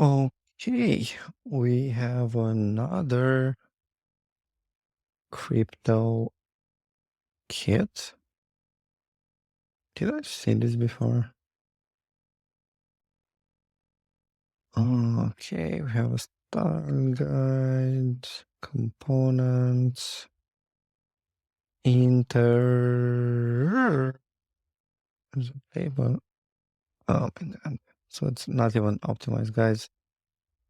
Okay, we have another crypto kit. Did I see this before? Okay, we have a style guide, components, inter, there's a paper. Oh my God. So it's not even optimized, guys.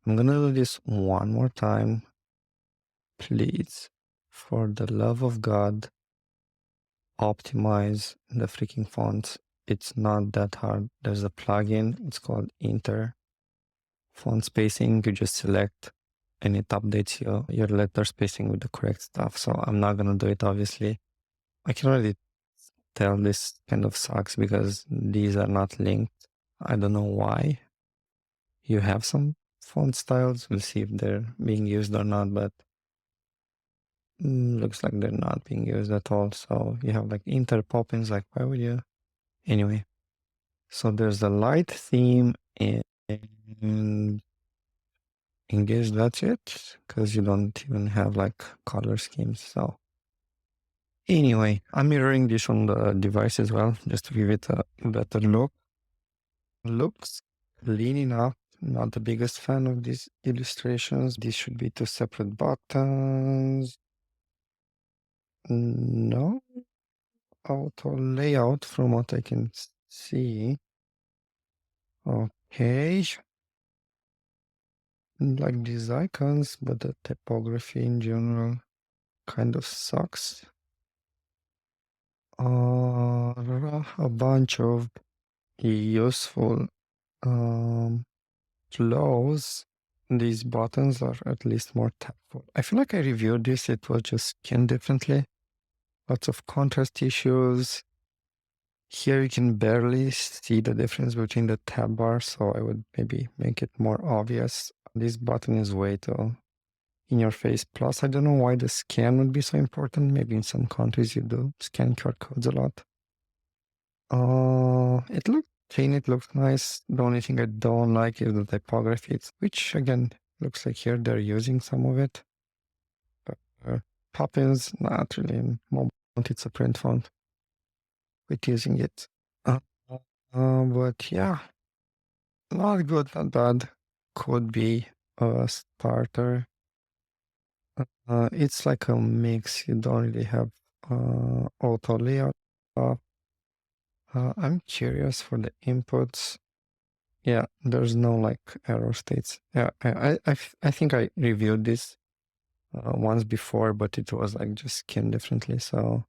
I'm gonna do this one more time. Please, for the love of God, optimize the freaking fonts. It's not that hard. There's a plugin. It's called Inter Font Spacing. You just select and it updates your letter spacing with the correct stuff. So I'm not gonna do it, obviously. I can already tell this kind of sucks because these are not linked. I don't know why. You have some font styles. We'll see if they're being used or not, but looks like they're not being used at all. So you have like Inter Poppins, like why would you? Anyway, so there's a light theme and I guess that's it, because you don't even have like color schemes. So anyway, I'm mirroring this on the device as well, just to give it a better look. Looks clean enough. Not the biggest fan of these illustrations. These should be two separate buttons. No auto layout from what I can see. Okay. Like these icons, but the typography in general kind of sucks. A bunch of useful flows. These buttons are at least more tactful. I feel like I reviewed this, it was just skinned differently. Lots of contrast issues. Here you can barely see the difference between the tab bars, so I would maybe make it more obvious. This button is way too in your face. Plus, I don't know why the scan would be so important. Maybe in some countries you do scan QR codes a lot. It looks clean, it looks nice. The only thing I don't like is the typography, which again, looks like here they're using some of it. Poppins, not really in mobile, it's a print font with using it. But yeah, not good, not bad. Could be a starter. It's like a mix. You don't really have auto layout. I'm curious for the inputs. Yeah, there's no like error states. Yeah, I think I reviewed this once before, but it was like just skinned differently. So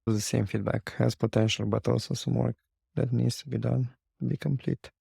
the same feedback has potential, but also some work that needs to be done to be complete.